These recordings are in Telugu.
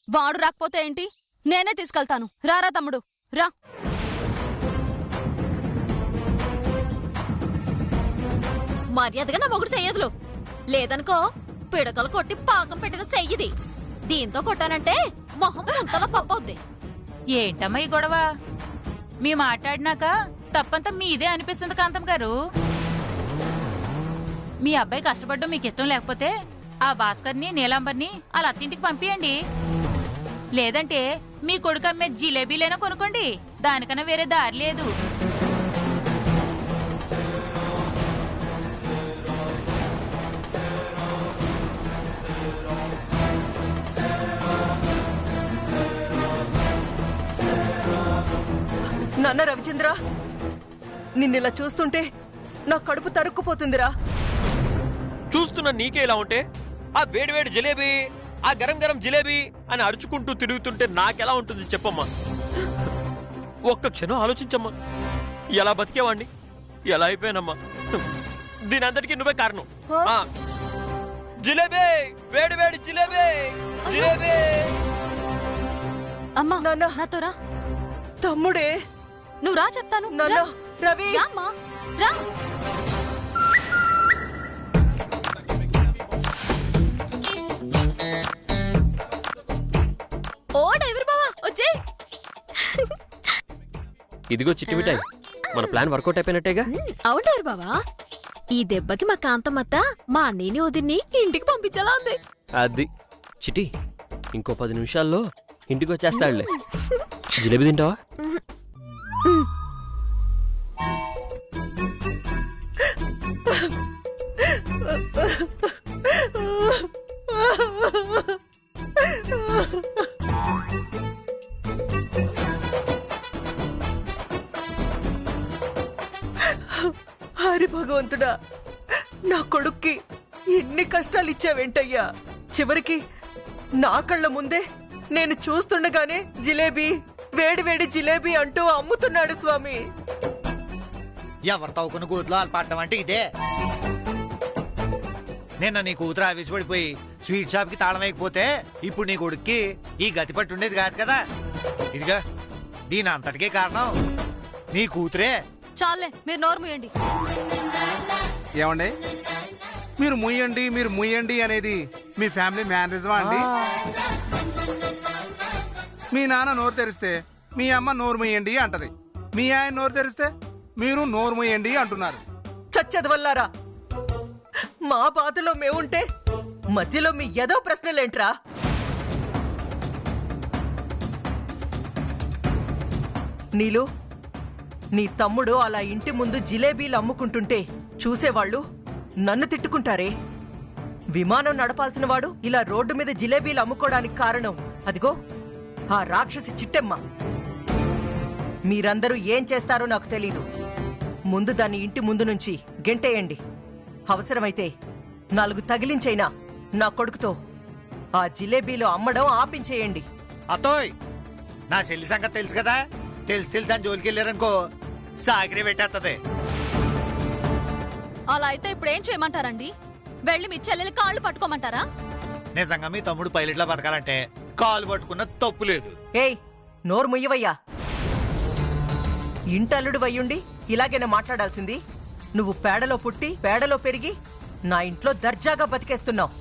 వాడు రాకపోతే ఏంటి, నేనే తీసుకెళ్తాను. రారా తమ్ముడు రా. మర్యాదగా నా మొగుడు చెయ్యదులు, లేదనుకో పిడకలు కొట్టి పాకం పెట్టిన చెయ్యిది. దీంతో కొట్టానంటే మొహం ముంతలా పప్పవుద్ది. ఏంటమ్మా ఈ గొడవ? మీ మాట్లాడినాక తప్పంతా మీదే అనిపిస్తుంది కాంతం గారు. మీ అబ్బాయి కష్టపడ్డం మీకు ఇష్టం లేకపోతే ఆ భాస్కర్ని నీలాంబర్ని అలా అత్తింటికి పంపియండి. లేదంటే మీ కొడుకు అమ్మే జిలేబీలైనా కొనుక్కోండి, దానికన్నా వేరే దారి లేదు. నాన్న రవిచంద్ర, నిన్నిలా చూస్తుంటే నా కడుపు తరుక్కుపోతుందిరా. చూస్తున్నా నీకే ఇలా ఉంటే, ఆ వేడివేడి జిలేబీ, ఆ గరం గరం జిలేబీ అని అరుచుకుంటూ తిరుగుతుంటే నాకెలా ఉంటుంది చెప్పమ్మా? ఒక్క క్షణం ఆలోచించమ్మా. ఎలా బతికేవాణ్ణి, ఎలా అయిపోయానమ్మా. దీని అందరికీ నువ్వే కారణం. జిలేబీ, వేడివేడి జిలేబీ, జిలేబీ. అమ్మా నాన్న. నాతో రా. తమ్ముడే. నువ్వు రా చెప్తాను. నాన్న, రవి. రామ్మా రా. ఓ డ్రైవర్ బావా వచ్చేయ్. ఇదిగో చిట్టి మిఠాయి, మన ప్లాన్ వర్కౌట్ అయిపోయినట్టేగా. అవును డ్రైవర్ బావా, ఈ దెబ్బకి మా కాంతమ్మత్త మా అన్నయ్యని వదిన్ని ఇంటికి పంపించాలా ఉంది. అది చిట్టి, ఇంకో 10 నిమిషాల్లో ఇంటికి వచ్చేస్తాడులే. జిలేబీ తింటావా? హరి భగవంతుడా, నా కొడుక్కి ఎన్ని కష్టాలు ఇచ్చావేంటయ్యా. చివరికి నా కళ్ళ ముందే నేను చూస్తుండగానే జిలేబీ, వేడి జిలేబీ అంటూ అమ్ముతున్నాడు స్వామి. ఎవరు తవ్వుకున్న కూతులో అల్పాడటం అంటే ఇదే. నిన్న నీ కూతురు ఆవేశపడిపోయి స్వీట్ షాప్ కి తాళం వేయకపోతే ఇప్పుడు నీ కొడుక్కి ఈ గతి పట్టి ఉండేది కాదు కదా. ఇదిగా దీని అంతటికే కారణం నీ కూతురే. చాలే, మీరు నోరు మూయండి. ఏమండి, మీరు ముయ్యండి అనేది మీ ఫ్యామిలీ మేనరిజమా అండి? మీ నాన్న నోరు తెరిస్తే మీ అమ్మ నోరు ముయ్యండి అంటది, మీ ఆయన నోరు తెరిస్తే మీరు నోరు ముయ్యండి అంటున్నారు. చచ్చదవల్లారా, మా బాధలో మేముంటే మధ్యలో మీ ఏదో ప్రశ్నలేంట్రా? నీలు, నీ తమ్ముడు అలా ఇంటి ముందు జిలేబీలు అమ్ముకుంటుంటే చూసేవాళ్ళు నన్ను తిట్టుకుంటారే. విమానం నడపాల్సిన వాడు ఇలా రోడ్డు మీద జిలేబీలు అమ్ముకోవడానికి కారణం అదిగో ఆ రాక్షసి చిట్టెమ్మ. మీరందరూ ఏం చేస్తారో నాకు తెలీదు. ముందు దాన్ని ఇంటి ముందు నుంచి గెంటేయండి. అవసరమైతే 4 తగిలించైనా నా కొడుకుతో ఆ జిలేబీలు అమ్మడం ఆపించేయండి. అతోయ్, నా చెల్లి సంగతి తెలుసు కదా. తెలిసి దాని జోలికి వెళ్ళారనుకో సాగిరి పెట్టేస్తుంది. అలా అయితే ఇప్పుడు ఏం చేయమంటారండి? వెళ్ళి మీ చెల్లెలి కాళ్ళు పట్టుకోమంటారా? నిజంగా మీ తమ్ముడు పైలట్లా బతకాలంటే కాలు పట్టుకున్న తప్పు లేదు. ఏయ్, నోరు ముయ్యవయ్యా. ఇంటల్లుడు వయ్యుండి ఇలాగేనా మాట్లాడాల్సింది? నువ్వు పేడలో పుట్టి పేడలో పెరిగి నా ఇంట్లో దర్జాగా బతికేస్తున్నావు.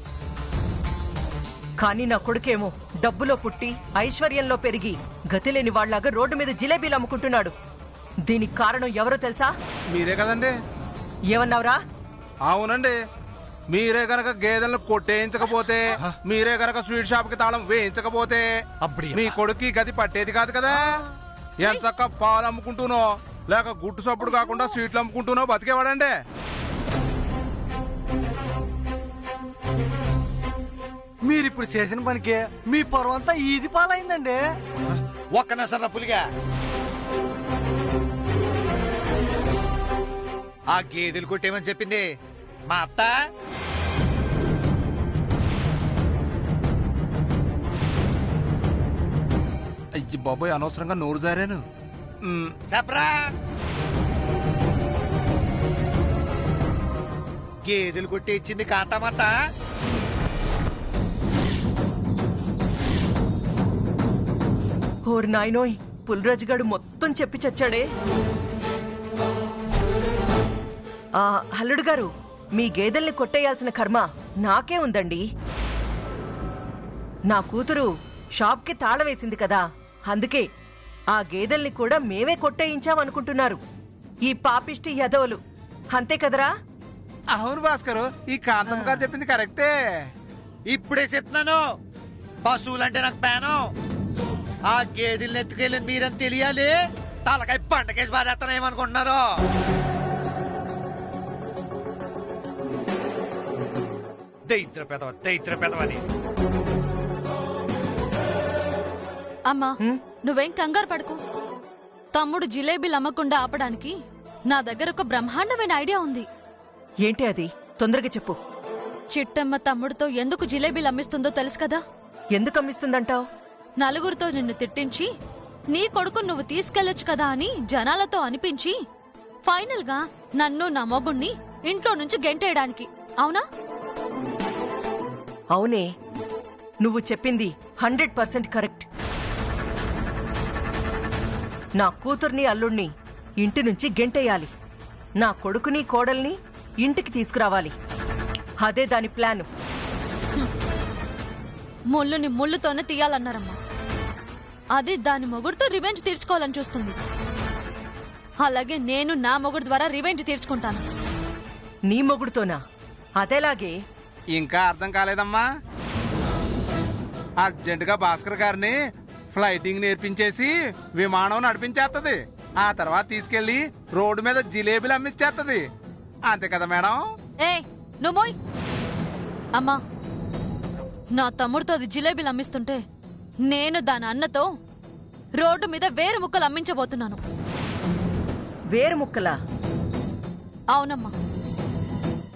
కానీ నా కొడుకేమో డబ్బులో పుట్టి ఐశ్వర్యంలో పెరిగి గతిలేని వాళ్లాగా రోడ్డు మీద జిలేబీలు అమ్ముకుంటున్నాడు. దీనికి కారణం ఎవరో తెలుసా? మీరే కదండి. ఏమన్నావురా? అవునండి, మీరే గనక గేదెలను కొట్టేయించకపోతే, మీరే గనక స్వీట్ షాప్ కి తాళం వేయించకపోతే మీ కొడుకు గది పట్టేది కాదు కదా. ఎంచక్క పాలు అమ్ముకుంటూనో లేక గుట్టు సప్పుడు కాకుండా స్వీట్లు అమ్ముకుంటూనో బతికేవాడండి. మీరిప్పుడు చేసిన పనికి మీ పొరవంతా ఈది పాలైందండి. ఒక్క నసర పులిగా ఆ గేదెలు కొట్టేమని చెప్పింది మా అత్త. అయ్యి బాబోయ్, అనవసరంగా నోరు జారాను. సప్రా గేదెలు కొట్టి ఇచ్చింది కాంతమత్త. ఓరి నాయనోయ్, పుల్రాజుగాడు మొత్తం చెప్పి చచ్చాడే. అల్లుడు గారు, మీ గేదెల్ని కొట్టేయాల్సిన కర్మ నాకే ఉందండి. నా కూతురు షాప్కి తాళం వేసింది కదా, అందుకే ఆ గేదెల్ని కూడా మేమే కొట్టేయించామనుకుంటున్నారు ఈ పాపిష్టి యదవులు. అంతే కదరా? అవును భాస్కరు, ఈ కాంతమ్మ గారు చెప్పింది కరెక్టే. ఇప్పుడే చెప్తున్నాను, పశువులంటే నాకు పేను. ఆ గేదెల్ని ఎత్తుకెళ్ళింది మీరని తెలియాలి. తలకాయ పండకేసి బాధేస్తాను ఏమనుకుంటున్నారు? దైత్ర పెదవని. అమ్మా, నువ్వేం కంగారు పడుకు. తమ్ముడు జిలేబీలు అమ్మకుండా ఆపడానికి నా దగ్గర ఒక బ్రహ్మాండమైన ఐడియా ఉంది. ఏంటి అది? తొందరగా చెప్పు. చిట్టమ్మ తమ్ముడితో ఎందుకు జిలేబీలు అమ్మిస్తుందో తెలుసు కదా? ఎందుకు అమ్మిస్తుందంటావు? నలుగురితో నిన్ను తిట్టించి నీ కొడుకు నువ్వు తీసుకెళ్లొచ్చు కదా అని జనాలతో అనిపించి ఫైనల్ గా నన్ను నా మొగుణ్ణి ఇంట్లో నుంచి గెంటేయడానికి. అవునా? అవునే, నువ్వు చెప్పింది 100% కరెక్ట్. నా కూతుర్ని అల్లుణ్ణి ఇంటి నుంచి గెంటేయాలి, నా కొడుకుని కోడల్ని ఇంటికి తీసుకురావాలి. అదే దాని ప్లాను. ముళ్ళుని ముళ్ళుతోనే తీయాలన్నారమ్మా. అది దాని మొగుడుతో రివెంజ్ తీర్చుకోవాలని చూస్తుంది. అలాగే నేను నా మొగుడు ద్వారా రివెంజ్ తీర్చుకుంటాను. నీ మొగుడుతోనా? అదేలాగే? ఇంకా అర్థం కాలేదమ్మా. అర్జెంటుగా భాస్కర్ గారిని ఫ్లైటింగ్ నేర్పించేసి విమానం నడిపించేస్తది. ఆ తర్వాత తీసుకెళ్లి రోడ్డు మీద జిలేబీలు అమ్మిచ్చేస్తది. అంతే కదా మేడం? ఏ నువ్వోయ్ అమ్మా, నా తమ్ముడితో అది జిలేబీలు అమ్మిస్తుంటే నేను దాని అన్నతో రోడ్డు మీద వేరు ముక్కలు అమ్మించబోతున్నాను. వేరు ముక్కలా? అవునమ్మా.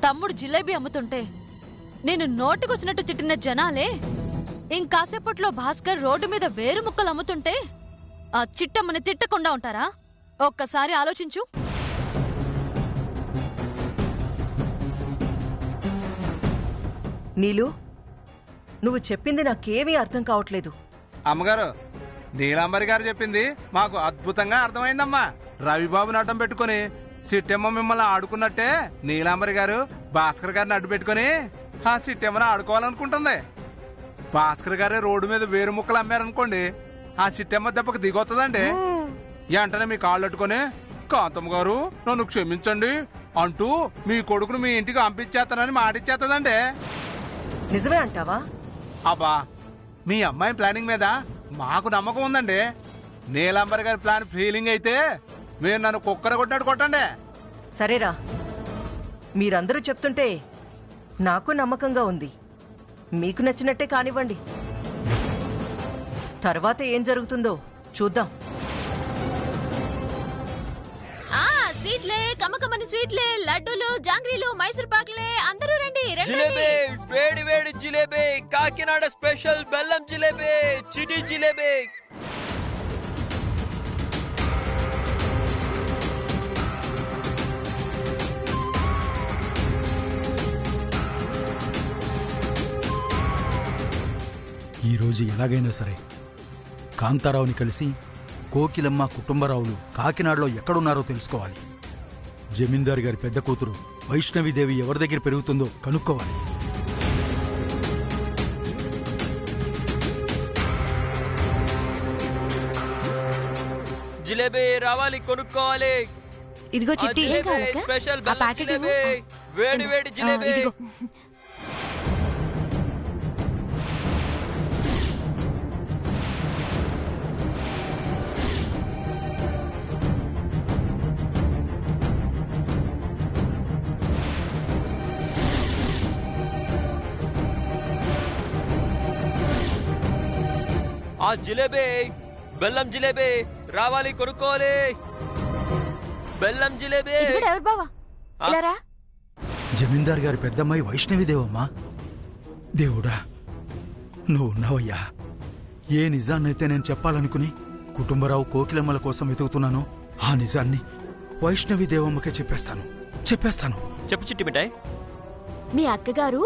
తమ్ముడు జిలేబీ అమ్ముతుంటే నేను నోటికొచ్చినట్టు తిట్టిన జనాలే ఇంకాసేపట్లో భాస్కర్ రోడ్డు మీద వేరు ముక్కలు అమ్ముతుంటే ఆ చిట్టమ్మని తిట్టకుండా ఉంటారా? ఒక్కసారి ఆలోచించు. నీలు, నువ్వు చెప్పింది నాకేమీ అర్థం కావట్లేదు. అమ్మగారు, నీలాంబరి గారు చెప్పింది మాకు అద్భుతంగా అర్థమైందమ్మా. రవిబాబుని అడ్డం పెట్టుకుని సిట్టెమ్మ మిమ్మల్ని ఆడుకున్నట్టే నీలాంబరి గారు భాస్కర్ గారిని అడ్డు పెట్టుకుని ఆ సిట్టెమ్మని ఆడుకోవాలనుకుంటుంది. భాస్కర్ గారే రోడ్డు మీద వేరు ముక్కలు అమ్మారనుకోండి, ఆ సిట్టెమ్మ దెబ్బకు దిగొస్తుందండి. వెంటనే మీ కాళ్ళు అట్టుకుని కాంతమ్మ గారు నన్ను క్షమించండి అంటూ మీ కొడుకును మీ ఇంటికి పంపించేస్తానని మాటిచ్చేస్తుందండి. నిజమే అంటావా? అబ్బా, మీ అమ్మాయి ప్లానింగ్ మీద మాకు నమ్మకం ఉందండి. నీలాంబరి గారి ప్లాన్ ఫెయిలింగ్ అయితే మీరు నన్ను కుక్కర కొట్టినట్టు కొట్టండి. సరేరా, మీరందరూ చెప్తుంటే నాకు నమ్మకంగా ఉంది. మీకు నచ్చినట్టే కానివ్వండి. తర్వాత ఏం జరుగుతుందో చూద్దాం. స్వీట్లే, కమ్మకమ్మని స్వీట్లే, లడ్డూలు, జాంగ్రీలు, మైసూర్ పాకులే, అందరూ రండి. జిలేబీ, వేడి వేడి జిలేబీ, కాకినాడ స్పెషల్ బెల్లం జిలేబీ, చిటి జిలేబీ. ఈరోజు ఎలాగైనా సరే కాంతారావుని కలిసి కోకిలమ్మ కుటుంబరావులు కాకినాడలో ఎక్కడున్నారో తెలుసుకోవాలి. జమీందారు గారి పెద్ద కూతురు వైష్ణవిదేవి ఎవరి దగ్గర పెరుగుతుందో కనుక్కోవాలి. జిలేబీ రావాలి, కొనుక్కోవాలి. ఇదిగో చిట్టి, స్పెషల్ బెల్లం జిలేబీ, వేడి వేడి జిలేబీ. ఆ జిలేబీ, బెల్లం జిలేబీ రావాలి, కొనుక్కోవాలి. బెల్లం జిలేబీ. ఎవరు బావా? ఇలా రా. జమీందారు గారి పెద్దమ్మాయి వైష్ణవిదేవమ్మా. దేవుడా, నువ్వు ఉన్నావయ్యా. ఏ నిజాన్నైతే నేను చెప్పాలనుకుని కుటుంబరావు కోకిలమ్మల కోసం వెతుకుతున్నానో ఆ నిజాన్ని వైష్ణవిదేవమ్మకే చెప్పేస్తాను. చెప్పు చిట్టి మిఠాయి. మీ అక్కగారు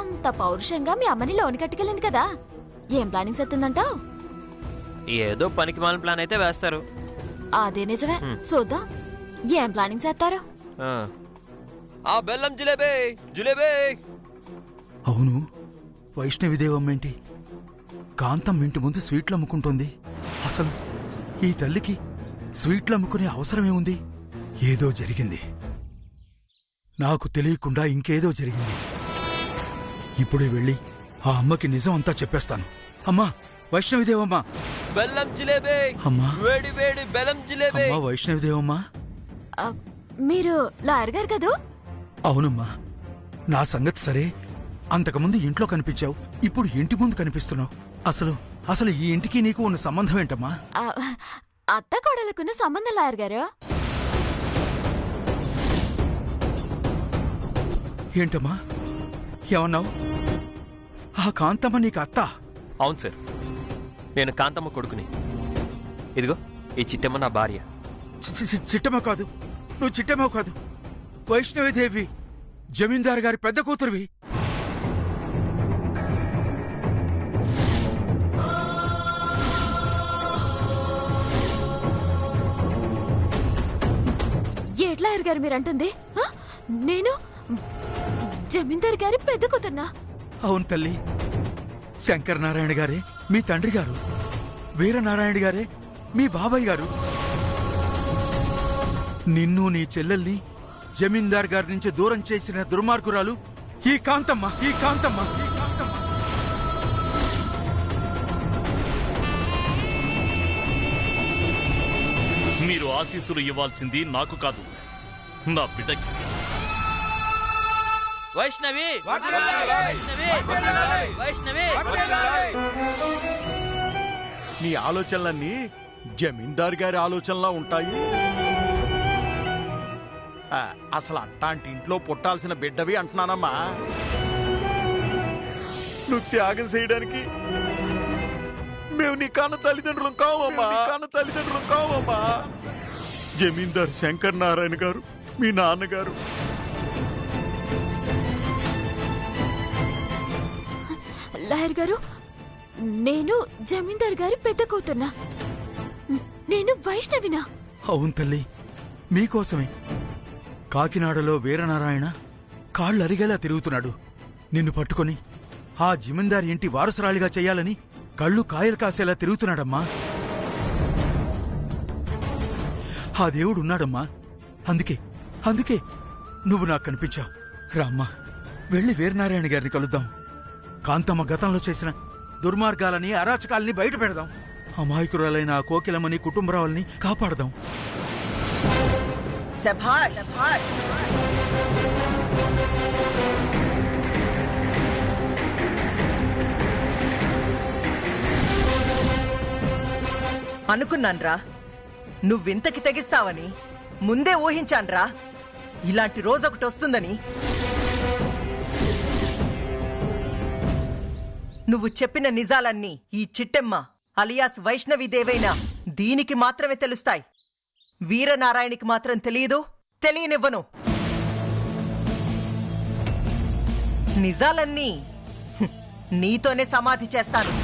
అంత పౌరుషంగా మీ అమ్మని లోని కట్టుకెళ్ళింది కదా, ఏం ప్లానింగ్ చేస్తుందంటావు? ఏదో పనికి మాలిన ప్లాన్ అయితే వేస్తారు. అదే నిజమే. చూద్దాం ఏం ప్లానింగ్ చేస్తారు. ఆ బెల్లం జిలేబీ జిలేబీ. అవును, వైష్ణవిదేవమ్మేంటి కాంతం ఇంటి ముందు స్వీట్లు అమ్ముకుంటోంది? అసలు ఈ తల్లికి స్వీట్లు అమ్ముకునే అవసరమేముంది? ఏదో జరిగింది, నాకు తెలియకుండా ఇంకేదో జరిగింది. ఇప్పుడే వెళ్ళి ఆ అమ్మకి నిజం అంతా చెప్పేస్తాను. అమ్మా వైష్ణవిదేవమ్మా, బెల్లం జిలేబీ. అమ్మా వేడి వేడి బెల్లం జిలేబీ. అమ్మా వైష్ణవిదేవమ్మా. మీరు లాయర్ గారు కదూ? అవునమ్మా, నా సంగతి సరే, అంతకుముందు ఇంట్లో కనిపించావు, ఇప్పుడు ఇంటి ముందు కనిపిస్తున్నావు. అసలు అసలు ఈ ఇంటికి నీకు ఉన్న సంబంధం ఏంటమ్మా? అత్త కోడలకున్న సంబంధం లాయర్ గారు. ఏంటమ్మా ఏమన్నావు? ఆ కాంతమ్మ నీకు అత్త? అవును సార్, నేను కాంతమ్మ కొడుకుని. ఇదిగో ఈ చిట్టమ్మ నా భార్య. చిట్టమ్మ కాదు, నువ్వు చిట్టమ్మ కాదు, వైష్ణవిదేవి, జమీందారు గారి పెద్ద కూతురువి. ఏట్లాయర్ గారు మీరంటుంది? నేను జమీందార్ గారి పెద్ద కూతుర్నా? అవును తల్లి, శంకర్ నారాయణ గారే మీ తండ్రి గారు, వీరనారాయణ గారే మీ బాబాయ్ గారు. నిన్ను నీ చెల్లెల్ని జమీందార్ గారి నుంచి దూరం చేసిన దుర్మార్గురాలు ఈ కాంతమ్మ. ఈ కాంతమ్మ మీరు ఆశీస్సులు ఇవ్వాల్సింది నాకు కాదు, నా బిడ్డకి. వైష్ణవి వైష్ణవి. నీ ఆలోచనలన్నీ జమీందార్ గారి ఆలోచనలా ఉంటాయి. అసలు అట్టాంటి ఇంట్లో పుట్టాల్సిన బిడ్డవి అంటున్నానమ్మా. నువ్వు త్యాగం చేయడానికి మేము నీ కన్న తల్లిదండ్రులు కావమ్మా. జమీందార్ శంకర్ నారాయణ గారు మీ నాన్నగారు. లాయర్ గారు, నేను జమీందార్ గారి పెద్ద కూతుర్నా? నేను వైష్ణవినా? అవును తల్లి, మీకోసమే కాకినాడలో వీరనారాయణ కాళ్ళు అరిగేలా తిరుగుతున్నాడు. నిన్ను పట్టుకొని ఆ జమీందారి ఇంటి వారసురాలిగా చెయ్యాలని కళ్ళు కాయలు కాసేలా తిరుగుతున్నాడమ్మా. ఆ దేవుడున్నాడమ్మా, అందుకే నువ్వు నాకు కనిపించావు. రామ్మా, వెళ్ళి వీరనారాయణ గారిని కలుద్దాం. కాంతమ్మ గతంలో చేసిన దుర్మార్గాలని అరాచకాలని బయట పెడదాం. అమాయకురాలైన ఆ కోకిలమ్మని కుటుంబరావుల్ని కాపాడదాం. అనుకున్నాన్రా నువ్వింతకి తెగిస్తావని. ముందే ఊహించాన్రా ఇలాంటి రోజొకటి వస్తుందని. నువ్వు చెప్పిన నిజాలన్నీ ఈ చిట్టెమ్మ అలియాస్ వైష్ణవిదేవైనా దీనికి మాత్రమే తెలుస్తాయి. వీరనారాయణకి మాత్రం తెలియనివ్వను. నిజాలన్నీ నీతోనే సమాధి చేస్తాను.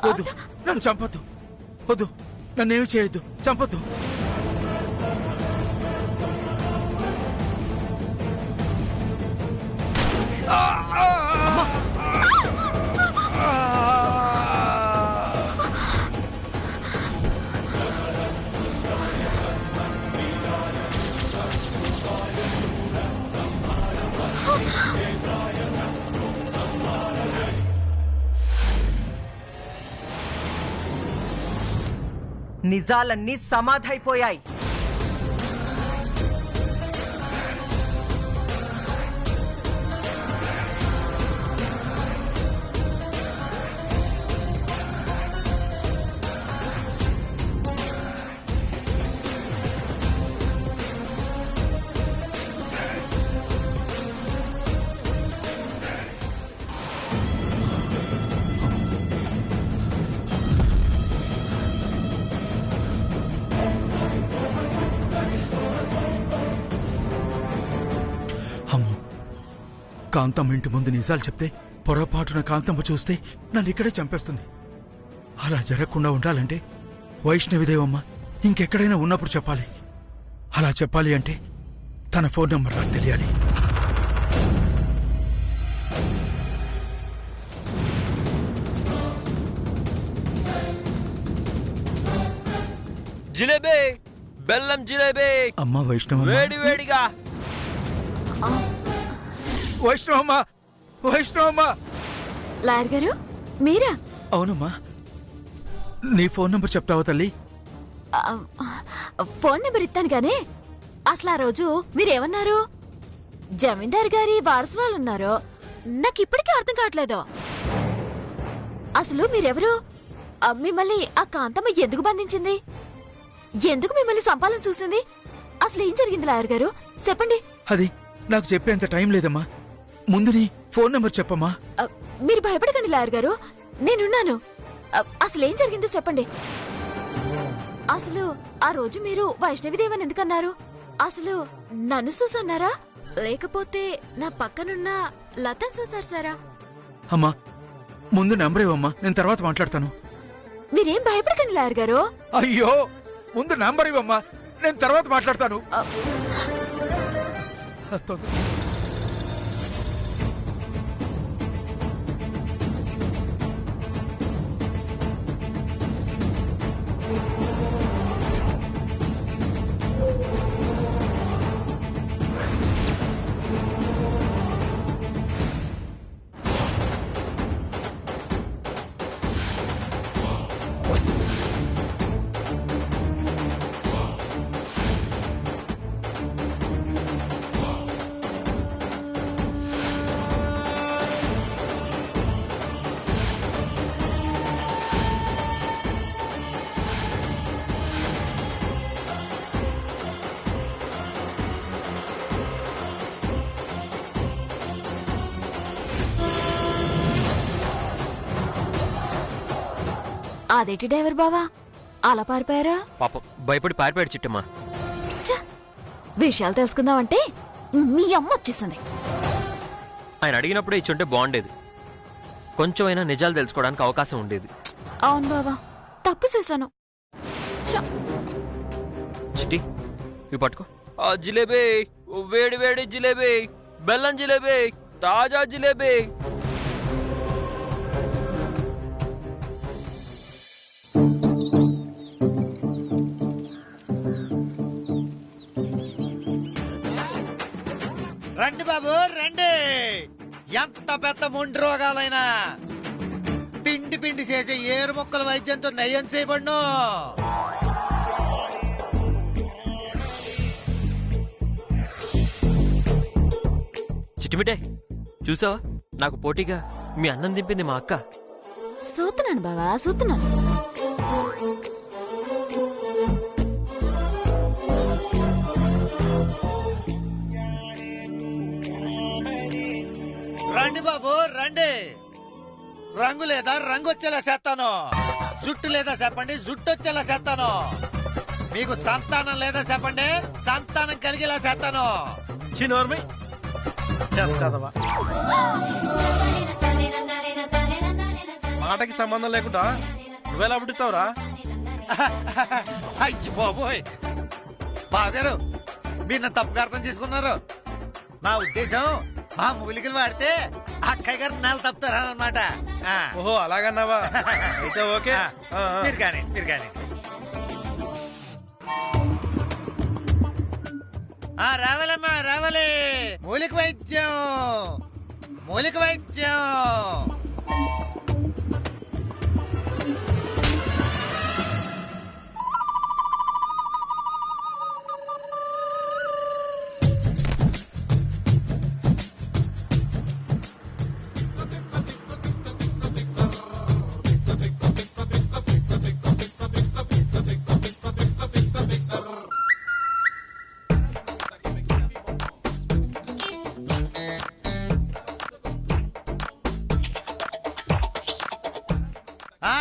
వద్దు, నన్ను చంపొద్దు. వద్దు, నన్నేమి చేయొద్దు, చంపొద్దు. నిజాలన్నీ సమాధైపోయాయి. కాంతమ్మ ఇంటి ముందు నిజాలు చెప్తే పొరపాటున కాంతమ్మ చూస్తే నన్ను ఇక్కడే చంపేస్తుంది. అలా జరగకుండా ఉండాలంటే వైష్ణవిదేవమ్మ ఇంకెక్కడైనా ఉన్నప్పుడు చెప్పాలి. అలా చెప్పాలి అంటే తన ఫోన్ నంబర్ నాకు తెలియాలి. జిలేబీ, బెల్లం జిలేబీ. అమ్మా వైష్ణవ, వేడి వేడిగా. వైష్ణవమ్మ, వైష్ణవమ్మ. లాయర్ గారు మీరా? అవునమ్మా. నీ ఫోన్ నంబర్ చెప్తావా తల్లి? ఫోన్ నెంబర్ ఇస్తాను గానీ అసలు ఆ రోజు మీరేమన్నారు? జమీందార్ గారి వారసురాలన్నారు. నాకు ఇప్పటికీ అర్థం కావట్లేదు. అసలు మీరెవరు? మిమ్మల్ని ఆ కాంతమ్మ ఎందుకు బంధించింది? ఎందుకు మిమ్మల్ని సంపాలని చూసింది? అసలు ఏం జరిగింది లాయర్ గారు? చెప్పండి. అది నాకు చెప్పేంత టైం లేదమ్మా. ముందు నీ ఫోన్ నంబర్ చెప్పమ్మా. మీరు భయపడకండి లాయర్ గారు, నేనున్నాను. అసలు ఏం జరిగిందో చెప్పండి. అసలు ఆ రోజు మీరు వైష్ణవిదేవని ఎందుకన్నారు? అసలు నన్ను చూసన్నారా లేకపోతే నా పక్కనున్న లతను చూసారు సారా? అమ్మా ముందు నెంబర్ ఇవ్వమ్మా, నేను తర్వాత మాట్లాడతాను. మీరేం భయపడకండి లాయర్ గారు. అయ్యో ముందు నెంబర్ ఇవ్వమ్మా, నేను తర్వాత మాట్లాడతాను. అదేంటి డ్రైవర్ బావా అలా పారిపోయారా? పాపం భయపడి పారిపోయాడు చిట్టమ్మా. విషయాలు తెలుసుకుందామంటే మీ అమ్మ వచ్చేసింది. ఆయన అడిగినప్పుడే ఇచ్చుంటే బాగుండేది. కొంచెమైనా నిజాలు తెలుసుకోవడానికి అవకాశం ఉండేది. అవును బావా, తప్పు చేశాను. చిట్టి ఇవి పట్టుకో. ఆ జిలేబీ, వేడి వేడి జిలేబీ, బెల్లం జిలేబీ, తాజా జిలేబీ. రండి బాబు రండి. ఎంత పెద్ద మొండి రోగాలైనా పిండి పిండి చేసే ఏరు మొక్కల వైద్యంతో నయం చేయబడును. చిట్టిమిటే చూసావా, నాకు పోటీగా మీ అన్నం దింపింది మా అక్క. చూస్తున్నాను బావా, చూస్తున్నాను. రండి బాబు రండి. రంగు లేదా రంగు వచ్చేలా చేస్తాను. జుట్టు లేదా చెప్పండి, జుట్టు వచ్చేలా చేస్తాను. మీకు సంతానం లేదా చెప్పండి, సంతానం కలిగేలా చేస్తాను. మాటకి సంబంధం లేకుండా నువ్వెలా పుట్టిస్తావురా? అయ్యి బాబోయ్ బాగారు, మీరు నన్ను తప్పుగా అర్థం చేసుకున్నారు. నా ఉద్దేశం మా మూలికలు వాడితే అక్కయ్య గారు నెల తప్పుతారన్నమాట. ఓహో అలాగన్నావా? అయితే ఓకే. మీరు కానీ మీరు కానీ. రావాలమ్మా రావాలి. మూలిక వైద్యం, మూలిక వైద్యం.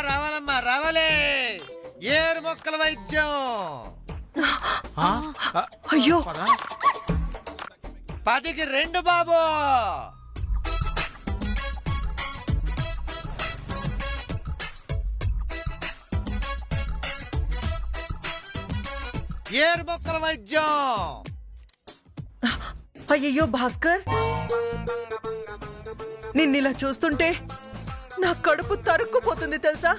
రావాలమ్మా రావాలి. ఏరు మొక్కల వైద్యం. అయ్యో 10కి 2 బాబు. ఏరు మొక్కల వైద్యం. అయ్యయ్యో భాస్కర్, నిన్నిలా చూస్తుంటే నా కడుపు తరుక్కుపోతుంది తెలుసా?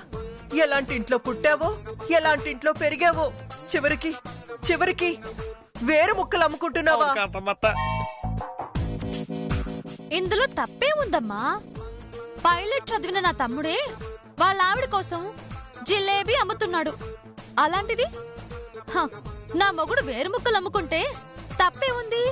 ఎలాంటి ఇంట్లో పుట్టావో, ఎలాంటి ఇంట్లో పెరిగావో, చివరికి వేరు ముక్కలు అమ్ముకుంటున్నావా? ఇందులో తప్పే ఉందమ్మా. పైలట్ చదివిన నా తమ్ముడే వాళ్ళ ఆవిడ కోసం జిలేబీ అమ్ముతున్నాడు. అలాంటిది నా మొగుడు వేరు ముక్కలు అమ్ముకుంటే తప్పే ఉంది?